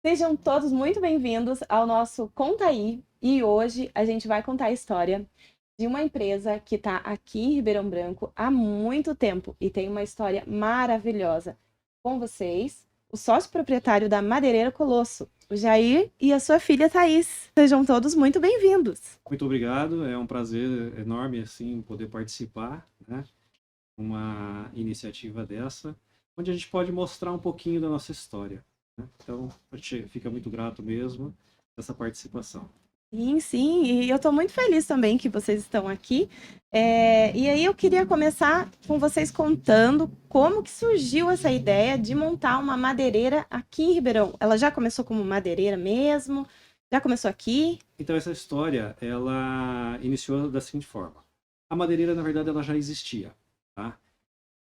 Sejam todos muito bem-vindos ao nosso Conta Aí. E hoje a gente vai contar a história de uma empresa que está aqui em Ribeirão Branco há muito tempo e tem uma história maravilhosa. Com vocês, o sócio proprietário da Madeireira Colosso, o Jair e a sua filha Thaís. Sejam todos muito bem-vindos. Muito obrigado, é um prazer enorme assim poder participar, né, uma iniciativa dessa, onde a gente pode mostrar um pouquinho da nossa história, né? Então, a gente fica muito grato mesmo dessa participação. Sim, sim, e eu estou muito feliz também que vocês estão aqui. E aí eu queria começar com vocês contando como que surgiu essa ideia de montar uma madeireira aqui em Ribeirão. Ela já começou como madeireira mesmo? Já começou aqui? Então, essa história, ela iniciou da seguinte forma. A madeireira, na verdade, ela já existia, tá?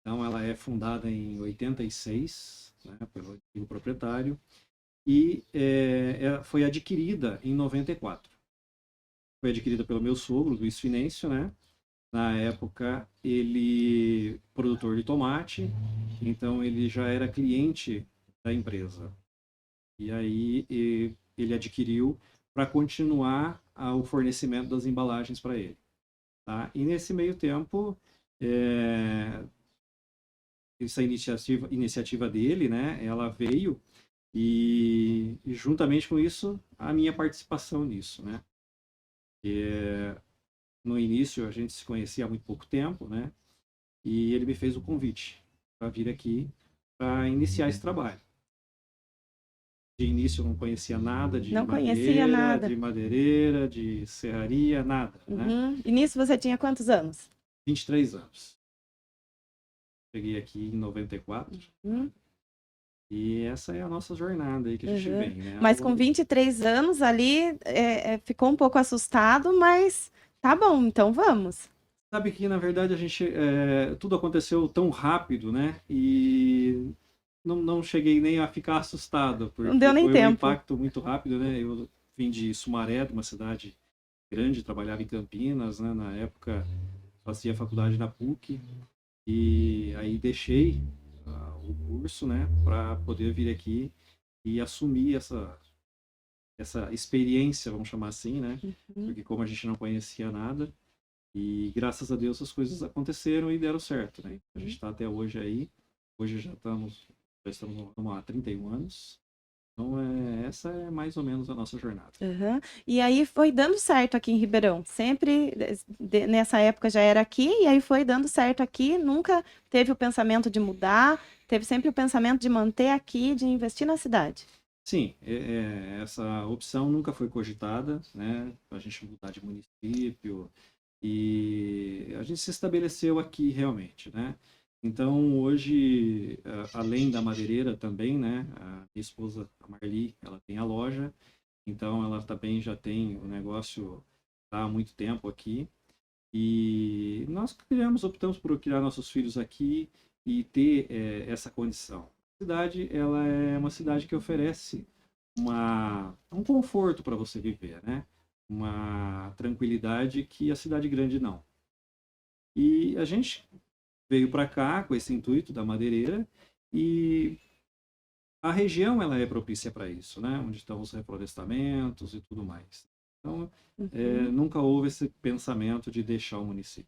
Então, ela é fundada em 86, né, pelo antigo proprietário, e foi adquirida em 94. Foi adquirida pelo meu sogro, Luiz Finêncio, né? Na época, ele produtor de tomate, então ele já era cliente da empresa. E aí ele adquiriu para continuar o fornecimento das embalagens para ele. Tá? E nesse meio tempo, é, essa iniciativa dele, né, ela veio e juntamente com isso, a minha participação nisso, né? No início a gente se conhecia há muito pouco tempo, né? E ele me fez o convite para vir aqui para iniciar esse trabalho. De início eu não conhecia nada Não conhecia nada. de madeireira, de serraria, nada, né? Uhum. E nisso você tinha quantos anos? 23 anos. Cheguei aqui em 94 Uhum. e essa é a nossa jornada aí que a gente Uhum. vem, né? Ao Mas com longo... 23 anos ali, ficou um pouco assustado, mas tá bom, então vamos. Sabe que na verdade a gente tudo aconteceu tão rápido, né? E não cheguei nem a ficar assustado, Não deu porque nem foi um tempo. impacto muito rápido, né? Eu vim de Sumaré, de uma cidade grande, trabalhava em Campinas, né? Na época fazia faculdade na PUC e aí deixei o curso, né? Para poder vir aqui e assumir essa experiência, vamos chamar assim, né? Uhum. Porque como a gente não conhecia nada, e graças a Deus as coisas aconteceram e deram certo, né? A gente está até hoje aí. Hoje já estamos há 31 anos. Então, essa é mais ou menos a nossa jornada. Uhum. E aí foi dando certo aqui em Ribeirão. Sempre nessa época já era aqui, e aí foi dando certo aqui. Nunca teve o pensamento de mudar, teve sempre o pensamento de manter aqui, de investir na cidade. Sim, essa opção nunca foi cogitada, né? A gente mudar de município e a gente se estabeleceu aqui realmente, né? Então, hoje, além da madeireira também, né? A minha esposa, a Marli, ela tem a loja. Então, ela também já tem o negócio há muito tempo aqui. E nós optamos por criar nossos filhos aqui e ter essa condição. A cidade, ela é uma cidade que oferece um conforto para você viver, né? Uma tranquilidade que a cidade grande não. E a gente veio para cá com esse intuito da madeireira e a região ela é propícia para isso, né? Onde estão os reflorestamentos e tudo mais. Então, Uhum. nunca houve esse pensamento de deixar o município.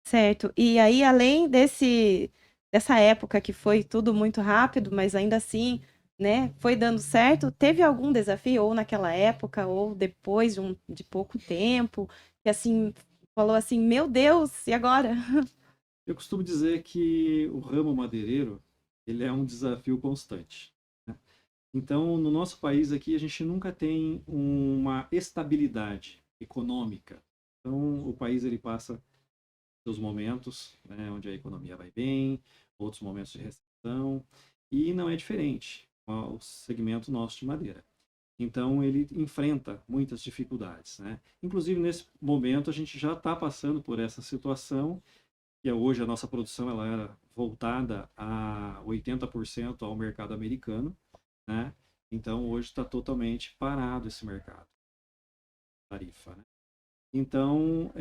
Certo. E aí, além dessa época que foi tudo muito rápido, mas ainda assim, né, foi dando certo, teve algum desafio, ou naquela época, ou depois de pouco tempo, que assim, falou assim, meu Deus, e agora? Eu costumo dizer que o ramo madeireiro ele é um desafio constante, né? Então, no nosso país aqui, a gente nunca tem uma estabilidade econômica. Então, o país ele passa seus momentos, né, onde a economia vai bem, outros momentos de recessão, e não é diferente com o segmento nosso de madeira. Então, ele enfrenta muitas dificuldades, né? Inclusive, nesse momento, a gente já está passando por essa situação, que hoje a nossa produção ela era voltada a 80% ao mercado americano, né? Então, hoje está totalmente parado esse mercado, tarifa, né? Então,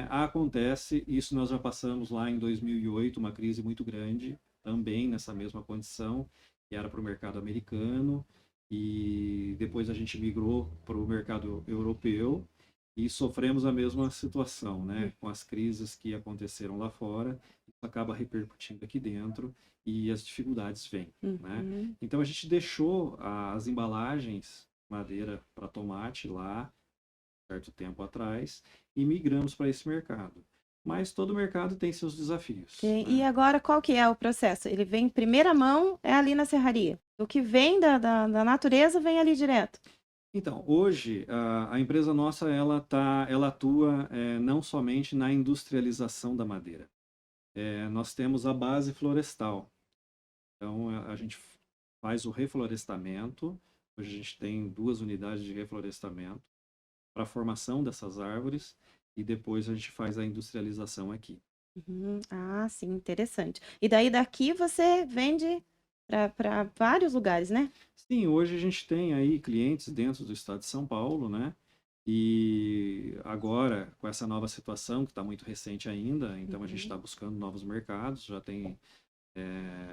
acontece, isso nós já passamos lá em 2008, uma crise muito grande, também nessa mesma condição, que era para o mercado americano, e depois a gente migrou para o mercado europeu e sofremos a mesma situação, né? Com as crises que aconteceram lá fora, isso acaba repercutindo aqui dentro e as dificuldades vêm, né? Uhum. Então a gente deixou as embalagens madeira para tomate lá certo tempo atrás e migramos para esse mercado. Mas todo mercado tem seus desafios, E né? agora, qual que é o processo? Ele vem em primeira mão, é ali na serraria. O que vem da natureza vem ali direto. Então, hoje a empresa nossa ela atua não somente na industrialização da madeira. Nós temos a base florestal. Então a gente faz o reflorestamento. Hoje a gente tem 2 unidades de reflorestamento para a formação dessas árvores e depois a gente faz a industrialização aqui. Uhum. Ah, sim, interessante. E daí daqui você vende para vários lugares, né? Sim, hoje a gente tem aí clientes dentro do estado de São Paulo, né? E agora, com essa nova situação, que está muito recente ainda, então a gente Uhum. está buscando novos mercados, já tem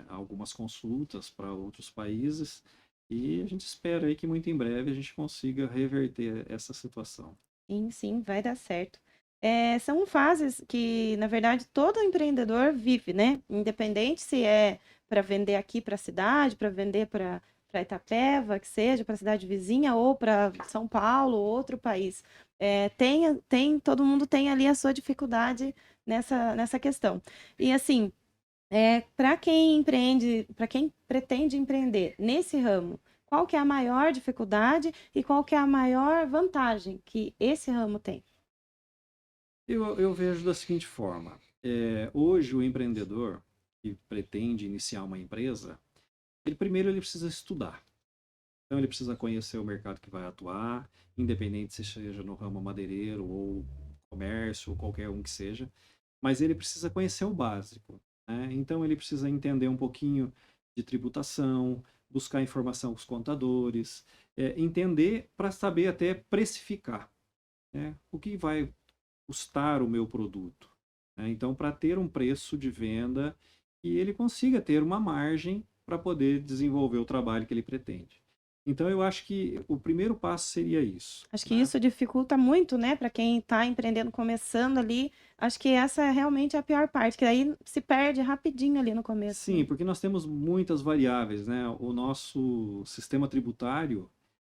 algumas consultas para outros países, e a gente espera aí que muito em breve a gente consiga reverter essa situação. Sim, sim, vai dar certo. É, são fases que, na verdade, todo empreendedor vive, né? Independente se é para vender aqui para a cidade, para vender para Itapeva, que seja, para a cidade vizinha, ou para São Paulo, ou outro país. É, todo mundo tem ali a sua dificuldade nessa questão. E assim, para quem empreende, para quem pretende empreender nesse ramo, qual que é a maior dificuldade e qual que é a maior vantagem que esse ramo tem? Eu vejo da seguinte forma: hoje o empreendedor que pretende iniciar uma empresa, ele precisa estudar. Então ele precisa conhecer o mercado que vai atuar, independente se seja no ramo madeireiro ou comércio ou qualquer um que seja, mas ele precisa conhecer o básico, né? Então ele precisa entender um pouquinho de tributação, buscar informação com os contadores, entender para saber até precificar, né? O que vai custar o meu produto, né? Então, para ter um preço de venda e ele consiga ter uma margem para poder desenvolver o trabalho que ele pretende. Então, eu acho que o primeiro passo seria isso, Acho que né? isso dificulta muito, né, para quem está empreendendo, começando ali. Acho que essa é realmente a pior parte, que aí se perde rapidinho ali no começo, Sim, né? porque nós temos muitas variáveis, né? O nosso sistema tributário,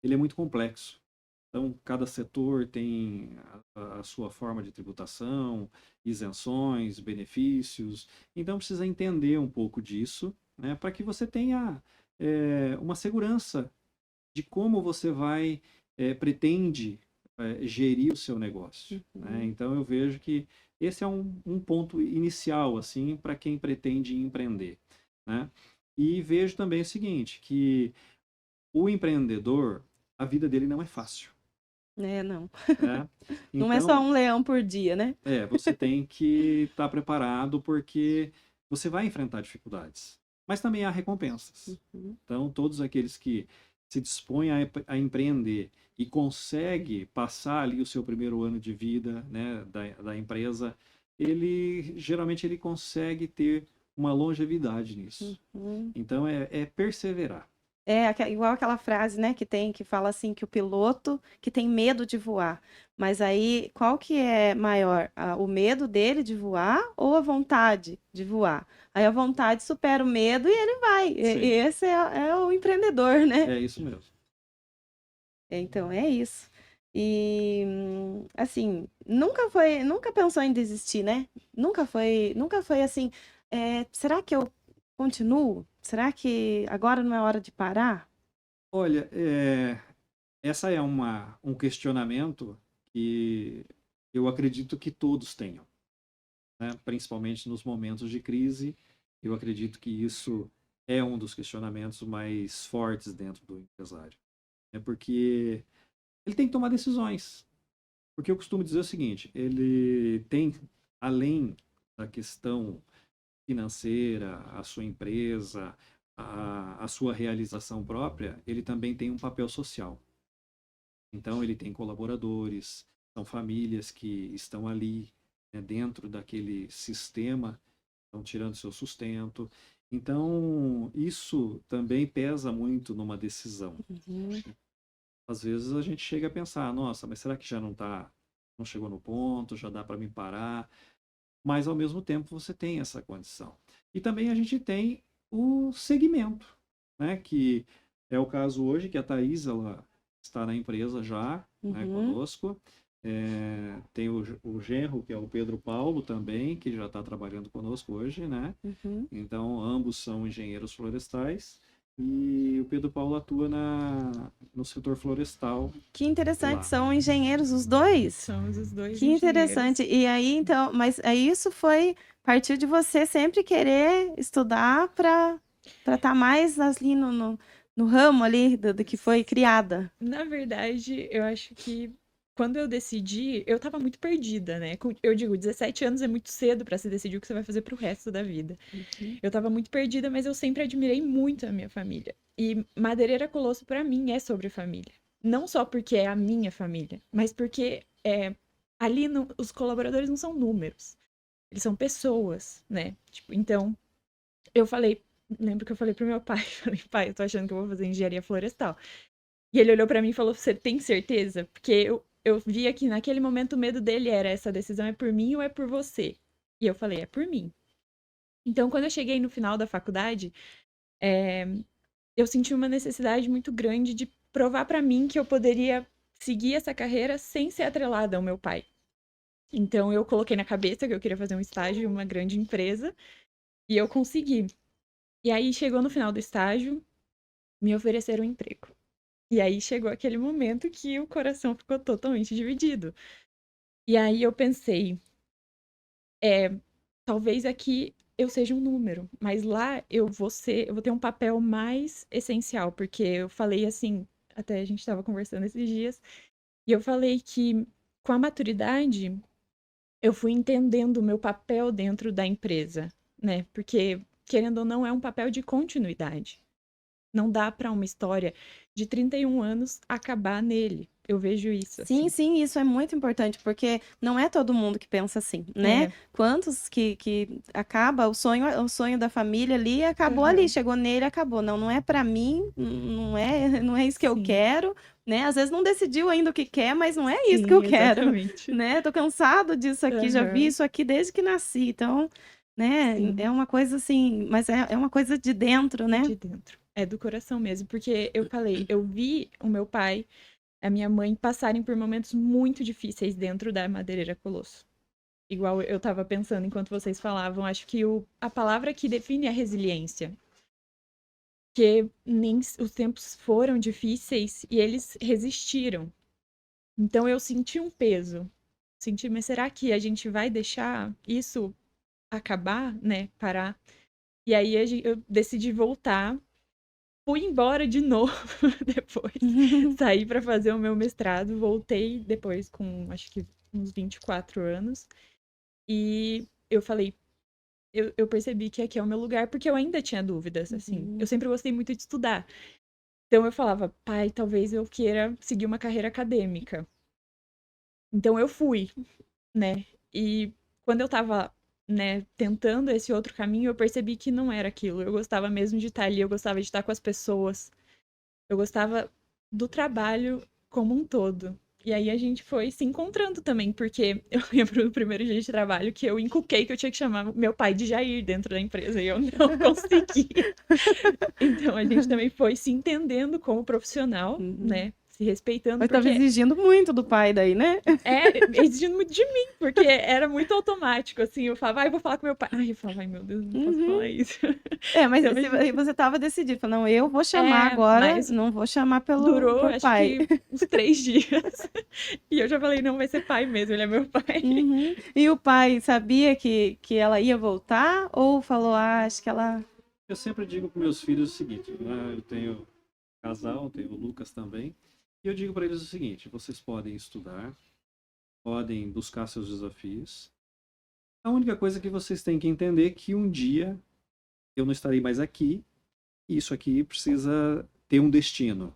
ele é muito complexo. Então, cada setor tem a sua forma de tributação, isenções, benefícios. Então, precisa entender um pouco disso, né, para que você tenha uma segurança de como você pretende gerir o seu negócio, né? Uhum. Então, eu vejo que esse é um ponto inicial, assim, para quem pretende empreender, né? E vejo também o seguinte, que o empreendedor, a vida dele não é fácil, É, não. né? Não é só Então, um leão por dia, né? você tem que estar preparado porque você vai enfrentar dificuldades, mas também há recompensas. Uhum. Então, todos aqueles que se dispõem a empreender e consegue passar ali o seu primeiro ano de vida, né, da empresa, ele geralmente ele consegue ter uma longevidade nisso. Uhum. Então, é perseverar. É igual aquela frase, né, que tem que fala assim que o piloto que tem medo de voar. Mas aí, qual que é maior? O medo dele de voar ou a vontade de voar? Aí a vontade supera o medo e ele vai. E Sim, esse é o empreendedor, né? é isso mesmo. Então é isso. E assim, nunca pensou em desistir, né? Nunca foi assim, será que eu continuo? Será que agora não é hora de parar? Olha, essa é um questionamento que eu acredito que todos tenham, né? Principalmente nos momentos de crise. Eu acredito que isso é um dos questionamentos mais fortes dentro do empresário. É porque ele tem que tomar decisões. Porque eu costumo dizer o seguinte: ele tem, além da questão financeira, a sua empresa, a sua realização própria, ele também tem um papel social. Então, ele tem colaboradores, são famílias que estão ali, né, dentro daquele sistema, estão tirando seu sustento. Então, isso também pesa muito numa decisão. Uhum. às vezes a gente chega a pensar, nossa, mas será que já não chegou no ponto, já dá para me parar? Mas ao mesmo tempo você tem essa condição. E também a gente tem o segmento, né? Que é o caso hoje que a Thaís, ela está na empresa já, né, Uhum, conosco. Tem o genro, que é o Pedro Paulo também, que já está trabalhando conosco hoje, né? uhum. Então, ambos são engenheiros florestais e o Pedro Paulo atua no setor florestal Que interessante, lá. são engenheiros os dois. Somos os dois Que interessante. engenheiros. E aí, então, mas aí isso foi partiu de você sempre querer estudar para estar mais ali no ramo ali do que foi criada. Na verdade, eu acho que quando eu decidi, eu tava muito perdida, né? Eu digo, 17 anos é muito cedo pra se decidir o que você vai fazer pro resto da vida. Uhum. Eu tava muito perdida, mas eu sempre admirei muito a minha família. E Madeireira Colosso, pra mim, é sobre família. Não só porque é a minha família, mas porque ali os colaboradores não são números. Eles são pessoas, né? Tipo, então, eu falei, lembro que eu falei pro meu pai, falei, pai, eu tô achando que eu vou fazer engenharia florestal. E ele olhou pra mim e falou, você tem certeza? Porque eu via que naquele momento o medo dele era, essa decisão é por mim ou é por você? E eu falei, é por mim. Então, quando eu cheguei no final da faculdade, é, eu senti uma necessidade muito grande de provar pra mim que eu poderia seguir essa carreira sem ser atrelada ao meu pai. Então, eu coloquei na cabeça que eu queria fazer um estágio em uma grande empresa e eu consegui. E aí, chegou no final do estágio, me ofereceram um emprego. E aí chegou aquele momento que o coração ficou totalmente dividido. E aí eu pensei, é, talvez aqui eu seja um número, mas lá eu vou ter um papel mais essencial, porque eu falei assim, até a gente estava conversando esses dias, e eu falei que com a maturidade eu fui entendendo o meu papel dentro da empresa, né? Porque querendo ou não é um papel de continuidade. Não dá para uma história de 31 anos acabar nele. Eu vejo isso Sim, assim. sim, isso é muito importante, porque não é todo mundo que pensa assim, né? É. Quantos que acaba o sonho da família ali, acabou ali, Aham. chegou nele, acabou. Não, não é para mim, não é, não é isso que eu Sim. quero, né? Às vezes não decidiu ainda o que quer, mas não é isso que eu Sim, quero, exatamente. né? Tô cansado disso aqui, já vi Aham. isso aqui desde que nasci, então, né? É Sim, uma coisa assim, mas é uma coisa de dentro, né? de dentro. É do coração mesmo, porque eu falei, eu vi o meu pai, a minha mãe passarem por momentos muito difíceis dentro da Madeireira Colosso. Igual eu tava pensando enquanto vocês falavam, acho que a palavra que define é a resiliência. Que nem os tempos foram difíceis e eles resistiram. Então eu senti um peso. Senti, mas será que a gente vai deixar isso acabar, né? Parar? E aí eu decidi voltar. Fui embora de novo depois. Saí para fazer o meu mestrado. Voltei depois com acho que uns 24 anos. E eu falei, eu percebi que aqui é o meu lugar, porque eu ainda tinha dúvidas, assim. Eu Uhum. sempre gostei muito de estudar. Então eu falava, pai, talvez eu queira seguir uma carreira acadêmica. Então eu fui, né? E quando eu tava, né, tentando esse outro caminho, eu percebi que não era aquilo. Eu gostava mesmo de estar ali, eu gostava de estar com as pessoas. Eu gostava do trabalho como um todo. E aí a gente foi se encontrando também, porque eu lembro do primeiro dia de trabalho que eu encuquei que eu tinha que chamar meu pai de Jair dentro da empresa e eu não consegui. Então a gente também foi se entendendo como profissional, Uhum. né? Se respeitando, Mas estava porque exigindo muito do pai daí, né? exigindo muito de mim, porque era muito automático, assim. Eu falava, eu vou falar com meu pai. Ai, eu falava, ai meu Deus, não posso falar Uhum. isso. É, mas Então a aí gente. você estava decidido, falou, não, eu vou chamar agora, Mas não vou chamar durou, por acho pai. que uns 3 dias. E eu já falei, não vai ser pai mesmo, ele é meu pai. Uhum. E o pai sabia que ela ia voltar ou falou, ah, acho que ela. Eu sempre digo para meus filhos o seguinte, né? Eu tenho casal, tenho o Lucas também, e eu digo para eles o seguinte: vocês podem estudar, podem buscar seus desafios. A única coisa que vocês têm que entender é que um dia eu não estarei mais aqui, e isso aqui precisa ter um destino,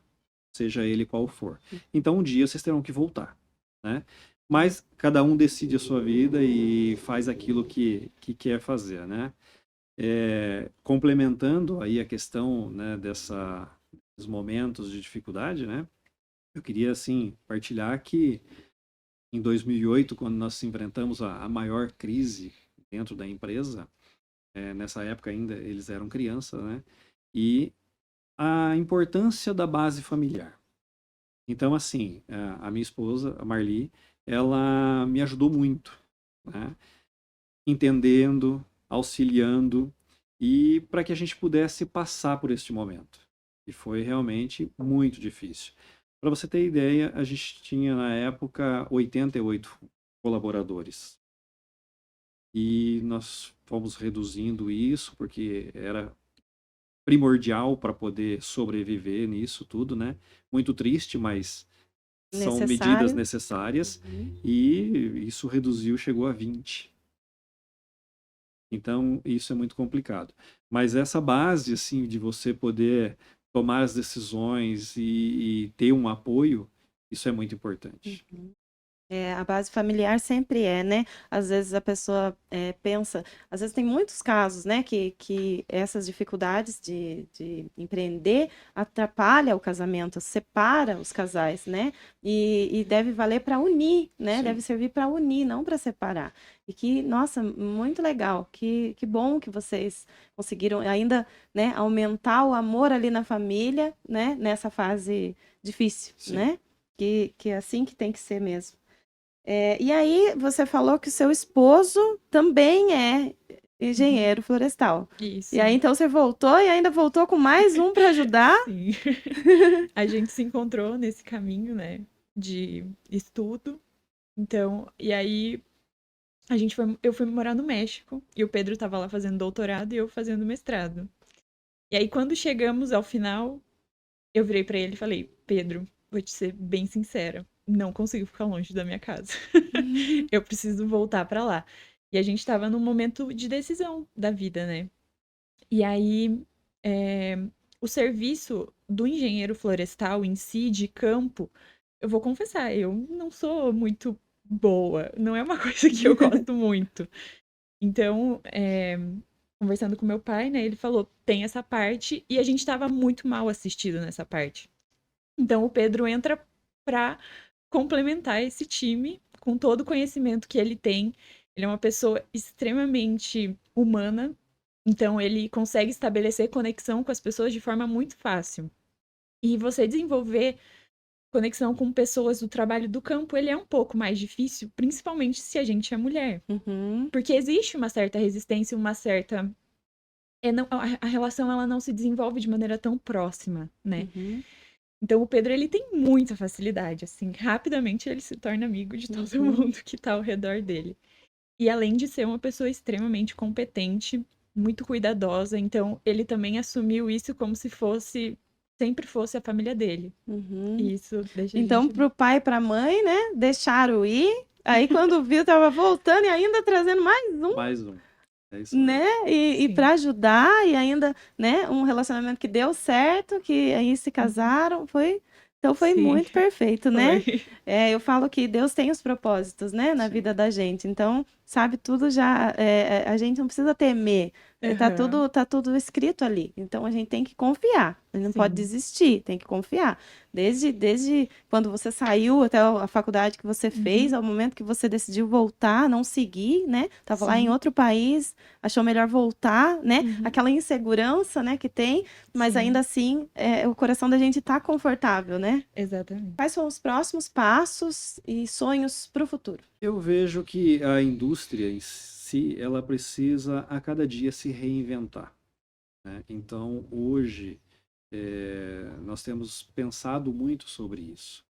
seja ele qual for. Então um dia vocês terão que voltar, né? Mas cada um decide a sua vida e faz aquilo que quer fazer, né? Complementando aí a questão, né, desses momentos de dificuldade, né? Eu queria, assim, partilhar que em 2008, quando nós enfrentamos a maior crise dentro da empresa, nessa época ainda eles eram crianças, né? E a importância da base familiar. Então, assim, a minha esposa, a Marli, ela me ajudou muito, né? Entendendo, auxiliando, e para que a gente pudesse passar por este momento. E foi realmente muito difícil. Para você ter ideia, a gente tinha na época 88 colaboradores. E nós fomos reduzindo isso, porque era primordial para poder sobreviver nisso tudo, né? Muito triste, mas são medidas Necessário. necessárias, Uhum. e isso reduziu, chegou a 20. Então, isso é muito complicado. Mas essa base, assim, de você poder tomar as decisões e ter um apoio, isso é muito importante. Uhum. A base familiar sempre é, né? Às vezes a pessoa pensa, às vezes tem muitos casos, né, que essas dificuldades de empreender atrapalha o casamento, separa os casais, né? E deve valer para unir, né? Deve Sim, servir para unir, não para separar. E que, nossa, muito legal, que bom que vocês conseguiram ainda, né, aumentar o amor ali na família, né, nessa fase difícil, sim. né? Que é assim que tem que ser mesmo. E aí, você falou que o seu esposo também é Uhum. engenheiro florestal. E Isso, aí, então, você voltou e ainda voltou com mais um para ajudar? sim. A gente se encontrou nesse caminho, né, de estudo. Então, e aí eu fui morar no México e o Pedro estava lá fazendo doutorado e eu fazendo mestrado. E aí quando chegamos ao final, eu virei para ele e falei: "Pedro, vou te ser bem sincera, não consigo ficar longe da minha casa. Eu preciso voltar para lá". E a gente estava num momento de decisão da vida, né? E aí, eh, o serviço do engenheiro florestal em si, de campo, eu vou confessar, eu não sou muito boa, não é uma coisa que eu gosto muito. Então, conversando com meu pai, né, ele falou: tem essa parte, e a gente estava muito mal assistido nessa parte. Então, o Pedro entra para complementar esse time com todo o conhecimento que ele tem. Ele é uma pessoa extremamente humana, então ele consegue estabelecer conexão com as pessoas de forma muito fácil. E você desenvolver conexão com pessoas do trabalho do campo, ele é um pouco mais difícil, principalmente se a gente é mulher. Uhum, Porque existe uma certa resistência, uma certa. A relação ela não se desenvolve de maneira tão próxima, né? uhum, Então o Pedro ele tem muita facilidade, assim, rapidamente ele se torna amigo de todo uhum. mundo que tá ao redor dele. E além de ser uma pessoa extremamente competente, muito cuidadosa, então ele também assumiu isso como se fosse, sempre fosse a família dele. Uhum. E isso deixa a Então, gente. para o pai e para a mãe, né, deixaram ir. Aí, quando viu, estava voltando e ainda trazendo mais um, Mais um. É isso né? mesmo. E Sim. para ajudar, e ainda, né, um relacionamento que deu certo, que aí se Uhum. casaram, foi. Então, foi Sim, muito perfeito, né? foi. Eu falo que Deus tem os propósitos, né, na vida Sim, da gente. Então, sabe, tudo já. A gente não precisa temer. Aham. Tá tudo escrito ali. Então, a gente tem que confiar. A gente não pode Sim. desistir, tem que confiar. Desde quando você saiu até a faculdade que você fez, Uhum. ao momento que você decidiu voltar, não seguir, né? Tava lá em Sim. outro país, achou melhor voltar, né? Uhum. Aquela insegurança, né, que tem, mas ainda Sim. assim, o coração da gente tá confortável, né? Quais Exatamente. são os próximos passos e sonhos para o futuro? eu vejo que a indústria em si, ela precisa a cada dia se reinventar, né? Então, hoje, nós temos pensado muito sobre isso.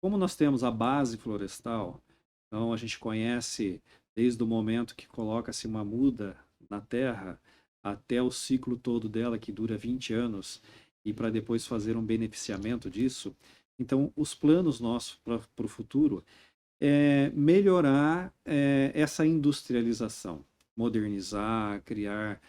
Como nós temos a base florestal, então a gente conhece desde o momento que coloca-se uma muda na terra até o ciclo todo dela, que dura 20 anos, e para depois fazer um beneficiamento disso. Então, os planos nossos para o futuro é melhorar essa industrialização, modernizar, criar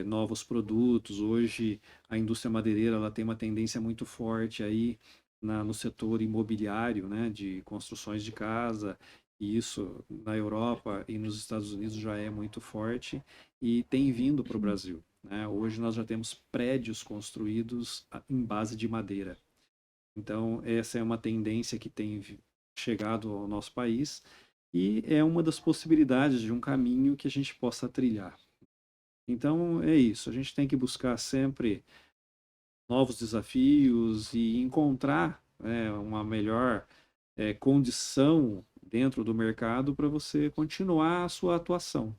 novos produtos. Hoje, a indústria madeireira ela tem uma tendência muito forte aí no setor imobiliário, né, de construções de casa, e isso na Europa e nos Estados Unidos já é muito forte e tem vindo para o Brasil, né? Hoje nós já temos prédios construídos em base de madeira. Então, essa é uma tendência que tem chegado ao nosso país e é uma das possibilidades de um caminho que a gente possa trilhar. Então, é isso. A gente tem que buscar sempre novos desafios e encontrar, né, uma melhor condição dentro do mercado para você continuar a sua atuação.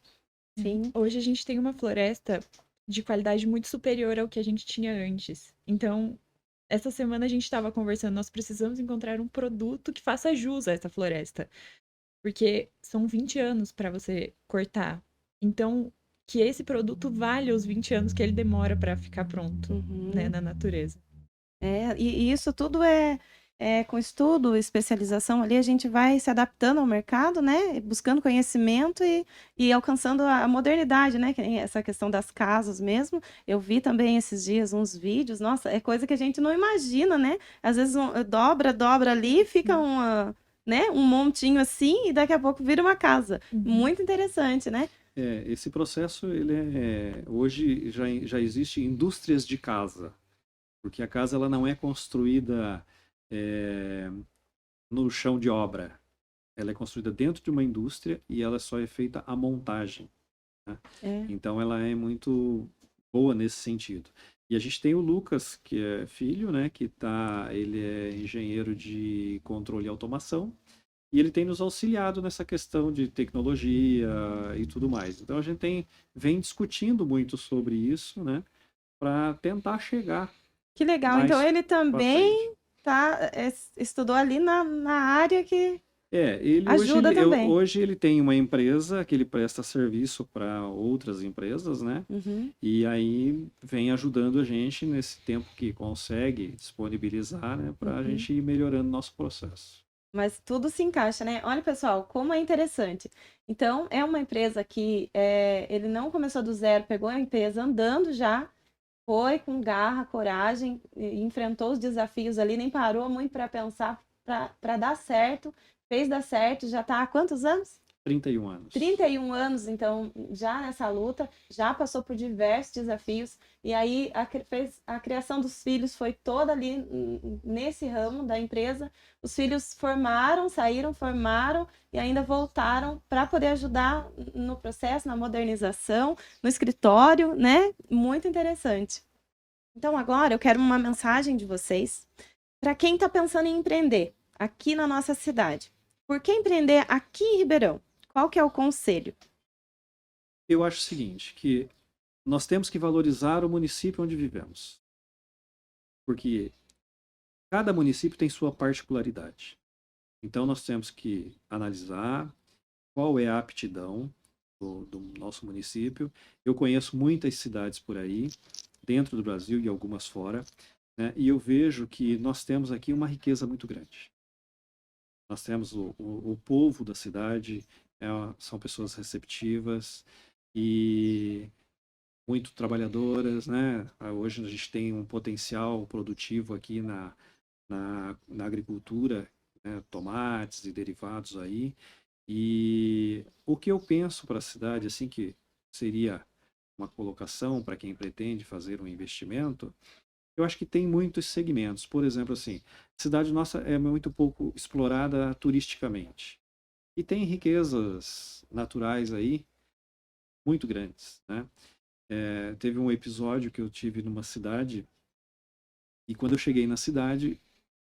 Sim. Hoje a gente tem uma floresta de qualidade muito superior ao que a gente tinha antes. Então, essa semana a gente estava conversando, nós precisamos encontrar um produto que faça jus a essa floresta. Porque são 20 anos para você cortar. Então, que esse produto valha os 20 anos que ele demora para ficar pronto, né, na natureza. E isso tudo é com estudo, especialização ali, a gente vai se adaptando ao mercado, né? Buscando conhecimento e alcançando a modernidade, né? Que nem essa questão das casas mesmo. Eu vi também esses dias uns vídeos, nossa, é coisa que a gente não imagina, né? Às vezes dobra ali, fica né, um montinho assim e daqui a pouco vira uma casa. Muito interessante, né? Esse processo, hoje já existe indústrias de casa, porque a casa ela não é construída no chão de obra. Ela é construída dentro de uma indústria e ela só é feita a montagem, né? Então ela é muito boa nesse sentido. E a gente tem o Lucas, que é filho, né, ele é engenheiro de controle e automação, e ele tem nos auxiliado nessa questão de tecnologia e tudo mais. Então a gente vem discutindo muito sobre isso, né, para tentar chegar. Que legal. Então ele também estudou ali na área que ajuda também. Hoje ele tem uma empresa que ele presta serviço para outras empresas, né? E aí vem ajudando a gente nesse tempo que consegue disponibilizar, né, para a gente ir melhorando nosso processo. Mas tudo se encaixa, né? Olha, pessoal, como é interessante. Então, é uma empresa que ele não começou do zero, pegou a empresa andando já, foi com garra, coragem, enfrentou os desafios ali, nem parou muito para pensar, para dar certo. Fez dar certo, já está há quantos anos? 31 anos. 31 anos, então, já nessa luta, já passou por diversos desafios, e aí a criação dos filhos foi toda ali nesse ramo da empresa. Os filhos saíram, formaram e ainda voltaram para poder ajudar no processo, na modernização, no escritório, né? Muito interessante. Então, agora eu quero uma mensagem de vocês para quem está pensando em empreender aqui na nossa cidade. Por que empreender aqui em Ribeirão? Qual que é o conselho? Eu acho o seguinte, que nós temos que valorizar o município onde vivemos. Porque cada município tem sua particularidade. Então nós temos que analisar qual é a aptidão do nosso município. Eu conheço muitas cidades por aí, dentro do Brasil e algumas fora, né? E eu vejo que nós temos aqui uma riqueza muito grande. Nós temos o povo da cidade, são pessoas receptivas e muito trabalhadoras, né? Hoje a gente tem um potencial produtivo aqui na agricultura, né? Tomates e derivados aí. E o que eu penso para a cidade, assim, que seria uma colocação para quem pretende fazer um investimento, eu acho que tem muitos segmentos. Por exemplo, assim, a cidade nossa é muito pouco explorada turisticamente. E tem riquezas naturais aí muito grandes, né? Teve um episódio que eu tive numa cidade, e quando eu cheguei na cidade,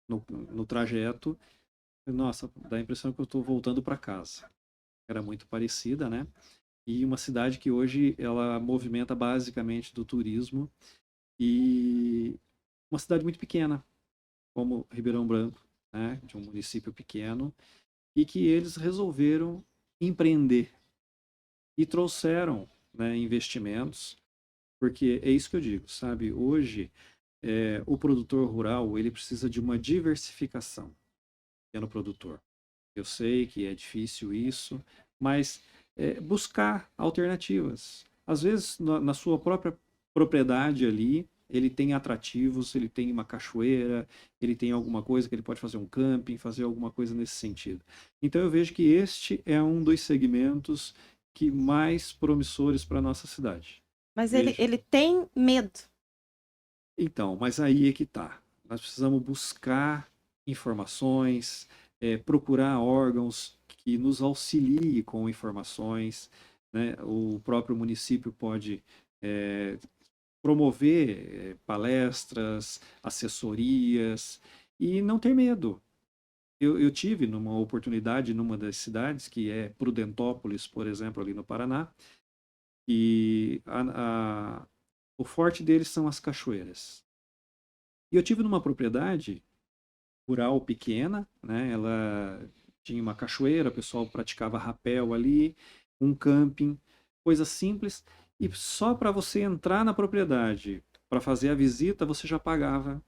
no trajeto, nossa, dá a impressão que eu estou voltando para casa. Era muito parecida, né? E uma cidade que hoje ela movimenta basicamente do turismo, e uma cidade muito pequena, como Ribeirão Branco, né? De um município pequeno, e que eles resolveram empreender e trouxeram, né, investimentos, porque é isso que eu digo, sabe? Hoje, o produtor rural ele precisa de uma diversificação, pequeno produtor. Eu sei que é difícil isso, mas buscar alternativas. Às vezes, na sua própria propriedade ali, ele tem atrativos, ele tem uma cachoeira, ele tem alguma coisa que ele pode fazer um camping, fazer alguma coisa nesse sentido. Então eu vejo que este é um dos segmentos que mais promissores para a nossa cidade. Mas ele tem medo. Então, mas aí é que tá. Nós precisamos buscar informações, procurar órgãos que nos auxiliem com informações, né? O próprio município pode promover palestras, assessorias e não ter medo. Eu tive numa oportunidade numa das cidades, que é Prudentópolis, por exemplo, ali no Paraná, e o forte deles são as cachoeiras. E eu tive numa propriedade rural pequena, né? Ela tinha uma cachoeira, o pessoal praticava rapel ali, um camping, coisa simples. E só para você entrar na propriedade, para fazer a visita, você já pagava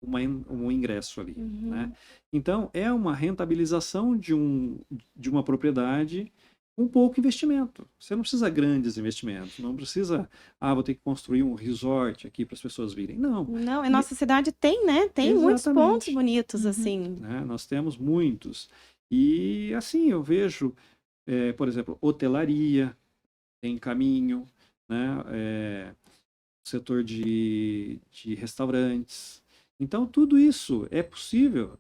um ingresso ali, né? Então, é uma rentabilização de uma propriedade com pouco investimento. Você não precisa grandes investimentos, não precisa, vou ter que construir um resort aqui para as pessoas virem. Não. Não, em nossa cidade tem, né? Tem muitos pontos bonitos, assim. Né? Nós temos muitos. E, assim, eu vejo, por exemplo, hotelaria tem caminho, né? Setor de restaurantes. Então, tudo isso é possível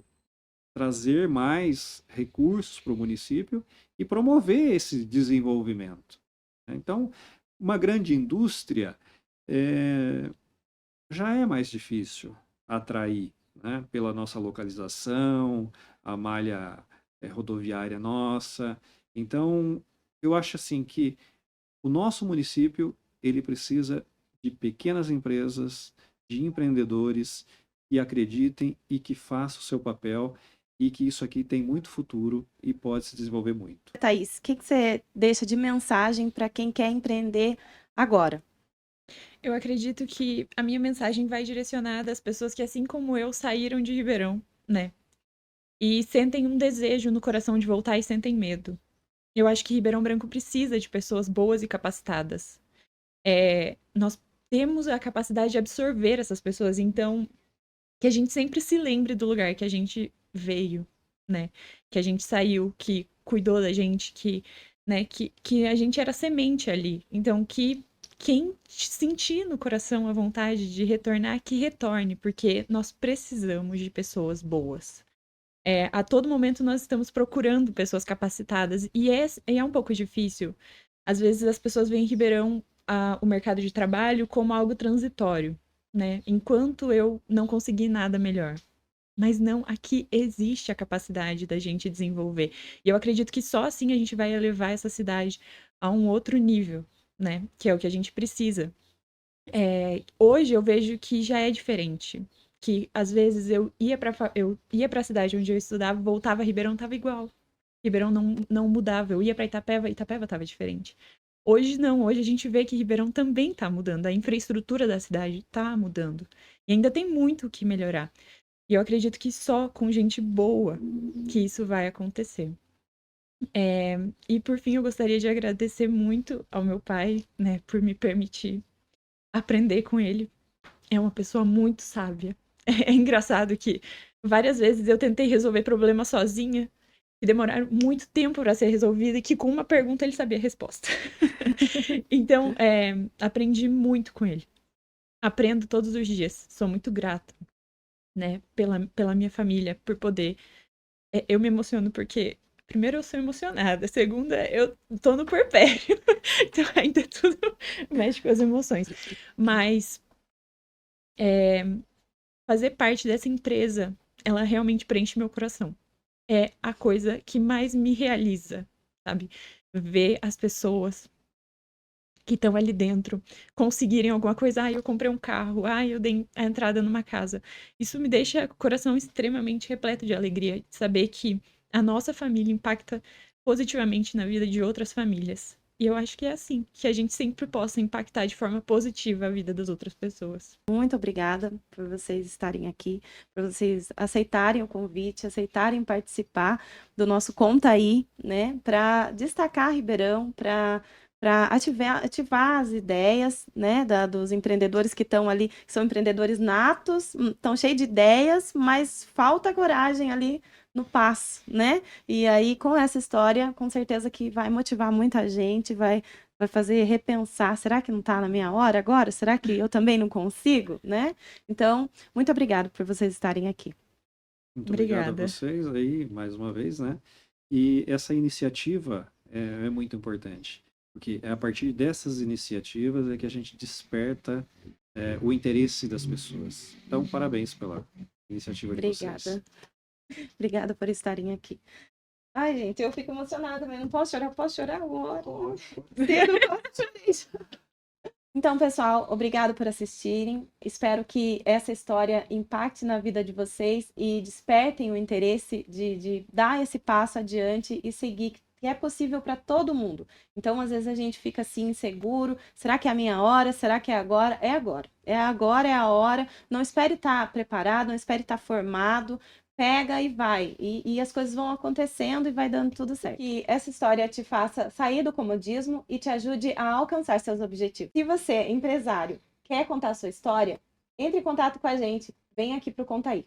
trazer mais recursos para o município e promover esse desenvolvimento. Então, uma grande indústria já é mais difícil atrair, né? Pela nossa localização, a malha rodoviária nossa. Então, eu acho assim que o nosso município ele precisa de pequenas empresas, de empreendedores que acreditem e que façam o seu papel e que isso aqui tem muito futuro e pode se desenvolver muito. Thaís, o que você deixa de mensagem para quem quer empreender agora? Eu acredito que a minha mensagem vai direcionada às pessoas que, assim como eu, saíram de Ribeirão, né? E sentem um desejo no coração de voltar e sentem medo. Eu acho que Ribeirão Branco precisa de pessoas boas e capacitadas. Nós temos a capacidade de absorver essas pessoas, então que a gente sempre se lembre do lugar que a gente veio, né? Que a gente saiu, que cuidou da gente, né, que a gente era semente ali. Então, que quem sentir no coração a vontade de retornar, que retorne, porque nós precisamos de pessoas boas. A todo momento nós estamos procurando pessoas capacitadas e é um pouco difícil. Às vezes as pessoas veem em Ribeirão o mercado de trabalho como algo transitório, né? Enquanto eu não consegui nada melhor. Mas não, aqui existe a capacidade da gente desenvolver. E eu acredito que só assim a gente vai elevar essa cidade a um outro nível, né? Que é o que a gente precisa. Hoje eu vejo que já é diferente. Que às vezes eu ia para a cidade onde eu estudava, voltava a Ribeirão, tava igual. Ribeirão não mudava. Eu ia para Itapeva, Itapeva tava diferente. Hoje não, hoje a gente vê que Ribeirão também tá mudando, a infraestrutura da cidade tá mudando. E ainda tem muito o que melhorar. E eu acredito que só com gente boa que isso vai acontecer. E por fim, eu gostaria de agradecer muito ao meu pai, né, por me permitir aprender com ele. É uma pessoa muito sábia. É engraçado que várias vezes eu tentei resolver problemas sozinha e demoraram muito tempo para ser resolvida e que com uma pergunta ele sabia a resposta. Então, aprendi muito com ele. Aprendo todos os dias. Sou muito grata, né, pela minha família, por poder. Eu me emociono porque, primeiro, eu sou emocionada. Segunda, eu tô no puerpério. Então, ainda tudo mexe com as emoções. Mas fazer parte dessa empresa, ela realmente preenche meu coração. É a coisa que mais me realiza, sabe? Ver as pessoas que estão ali dentro conseguirem alguma coisa. Eu comprei um carro. Eu dei a entrada numa casa. Isso me deixa o coração extremamente repleto de alegria. De saber que a nossa família impacta positivamente na vida de outras famílias. E eu acho que é assim, que a gente sempre possa impactar de forma positiva a vida das outras pessoas. Muito obrigada por vocês estarem aqui, por vocês aceitarem o convite, aceitarem participar do nosso Conta Aí, né, para destacar Ribeirão, para ativar as ideias, né, dos empreendedores que estão ali, que são empreendedores natos, estão cheios de ideias, mas falta coragem ali no passo, né? E aí, com essa história, com certeza que vai motivar muita gente, vai vai fazer repensar, será que não está na minha hora agora? Será que eu também não consigo, né? Então, muito obrigado por vocês estarem aqui. Muito obrigado a Obrigada. vocês aí, mais uma vez, né? E essa iniciativa é muito importante, porque é a partir dessas iniciativas é que a gente desperta o interesse das pessoas. Então, parabéns pela iniciativa de vocês. Obrigada. Obrigada por estarem aqui. Ai, gente, eu fico emocionada, mas não posso chorar. Posso chorar agora? Cedo, posso chorar. Então, pessoal, obrigado por assistirem. Espero que essa história impacte na vida de vocês e despertem o interesse de dar esse passo adiante e seguir, que é possível para todo mundo. Então, às vezes a gente fica assim, inseguro. Será que é a minha hora? Será que é agora? É agora. É agora, é a hora. Não espere estar preparado, não espere estar formado. Pega e vai. E as coisas vão acontecendo e vai dando tudo certo. Que essa história te faça sair do comodismo e te ajude a alcançar seus objetivos. Se você, empresário, quer contar a sua história, entre em contato com a gente. Vem aqui para o Contaí.